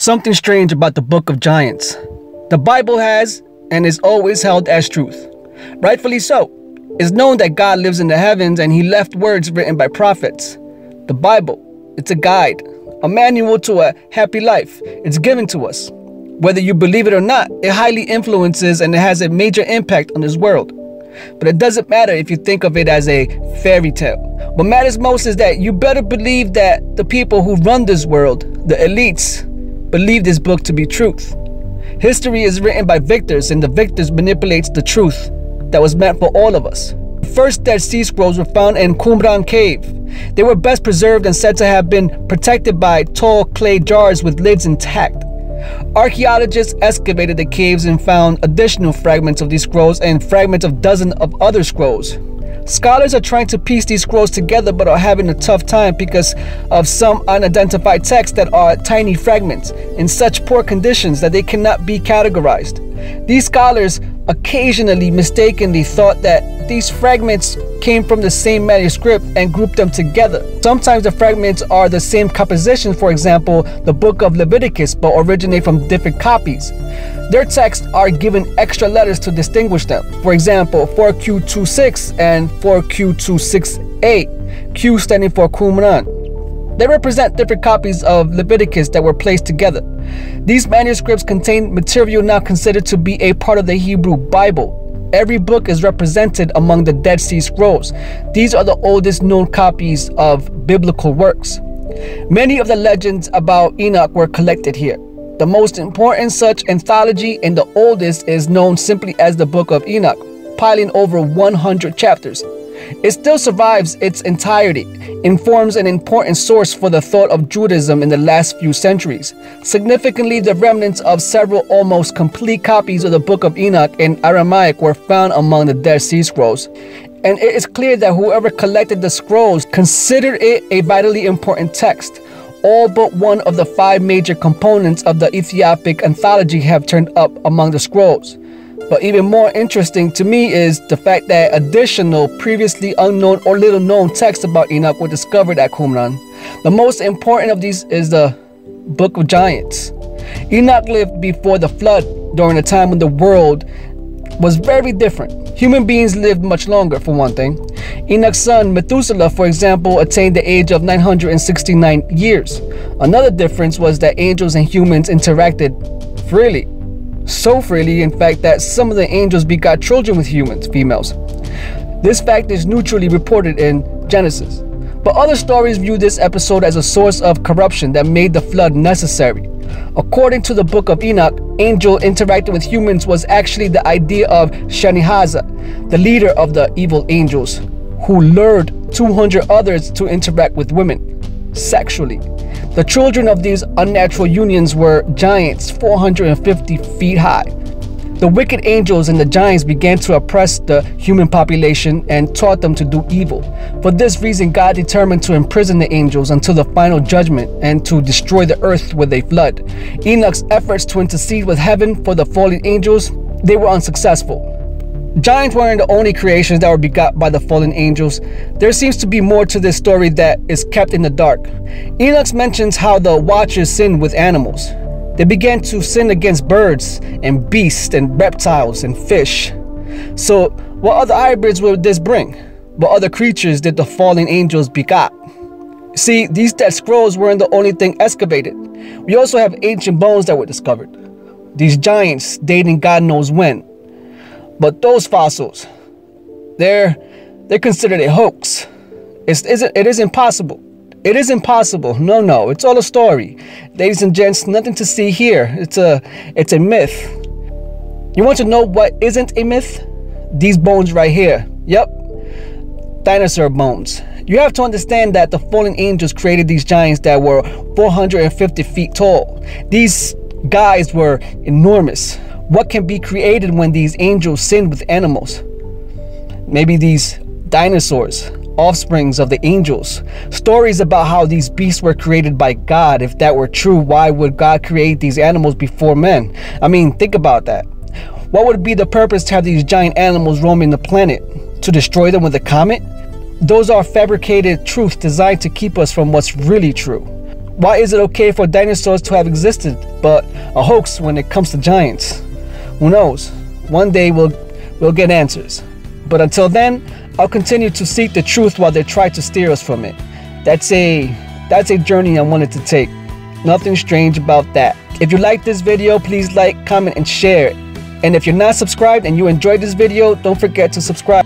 Something strange about the Book of Giants. The Bible has and is always held as truth. Rightfully so. It's known that God lives in the heavens and he left words written by prophets. The Bible, it's a guide, a manual to a happy life. It's given to us. Whether you believe it or not, it highly influences and it has a major impact on this world. But it doesn't matter if you think of it as a fairy tale. What matters most is that you better believe that the people who run this world, the elites, believe this book to be truth. History is written by victors, and the victors manipulates the truth that was meant for all of us. The first Dead Sea Scrolls were found in Qumran cave. They were best preserved and said to have been protected by tall clay jars with lids intact. Archaeologists excavated the caves and found additional fragments of these scrolls and fragments of dozens of other scrolls. Scholars are trying to piece these scrolls together but are having a tough time because of some unidentified texts that are tiny fragments in such poor conditions that they cannot be categorized. These scholars occasionally mistakenly thought that these fragments came from the same manuscript and grouped them together. Sometimes the fragments are the same composition, for example, the Book of Leviticus, but originate from different copies. Their texts are given extra letters to distinguish them. For example, 4Q26 and 4Q268, Q standing for Qumran. They represent different copies of Leviticus that were placed together. These manuscripts contain material now considered to be a part of the Hebrew Bible. Every book is represented among the Dead Sea Scrolls. These are the oldest known copies of biblical works. Many of the legends about Enoch were collected here. The most important such anthology and the oldest is known simply as the Book of Enoch, piling over 100 chapters. It still survives its entirety and forms an important source for the thought of Judaism in the last few centuries. Significantly, the remnants of several almost complete copies of the Book of Enoch in Aramaic were found among the Dead Sea Scrolls. And it is clear that whoever collected the scrolls considered it a vitally important text. All but one of the 5 major components of the Ethiopic anthology have turned up among the scrolls. But even more interesting to me is the fact that additional previously unknown or little known texts about Enoch were discovered at Qumran. The most important of these is the Book of Giants. Enoch lived before the flood, during a time when the world was very different. Human beings lived much longer, for one thing. Enoch's son Methuselah, for example, attained the age of 969 years. Another difference was that angels and humans interacted freely. So freely, in fact, that some of the angels begot children with humans, females. This fact is neutrally reported in Genesis. But other stories view this episode as a source of corruption that made the flood necessary. According to the Book of Enoch, angel interacting with humans was actually the idea of Shanihaza, the leader of the evil angels, who lured 200 others to interact with women sexually. The children of these unnatural unions were giants 450 feet high. The wicked angels and the giants began to oppress the human population and taught them to do evil. For this reason, God determined to imprison the angels until the final judgment and to destroy the earth with a flood. Enoch's efforts to intercede with heaven for the fallen angels, they were unsuccessful. Giants weren't the only creations that were begot by the fallen angels. There seems to be more to this story that is kept in the dark. Enoch mentions how the Watchers sinned with animals. They began to sin against birds and beasts and reptiles and fish. So what other hybrids would this bring? What other creatures did the fallen angels begot? See, these dead scrolls weren't the only thing excavated. We also have ancient bones that were discovered. These giants dating God knows when. But those fossils, they're considered a hoax. It is impossible. It is impossible. No, it's all a story. Ladies and gents, nothing to see here. It's a myth. You want to know what isn't a myth? These bones right here. Yep. Dinosaur bones. You have to understand that the fallen angels created these giants that were 450 feet tall. These guys were enormous. What can be created when these angels sinned with animals? Maybe these dinosaurs, offsprings of the angels. Stories about how these beasts were created by God. If that were true, why would God create these animals before men? I mean, think about that. What would be the purpose to have these giant animals roaming the planet? To destroy them with a comet? Those are fabricated truths designed to keep us from what's really true. Why is it okay for dinosaurs to have existed, but a hoax when it comes to giants? Who knows? One day we'll get answers. But until then, I'll continue to seek the truth while they try to steer us from it. That's a journey I wanted to take. Nothing strange about that. If you like this video, please like, comment, and share it. And if you're not subscribed and you enjoyed this video, don't forget to subscribe.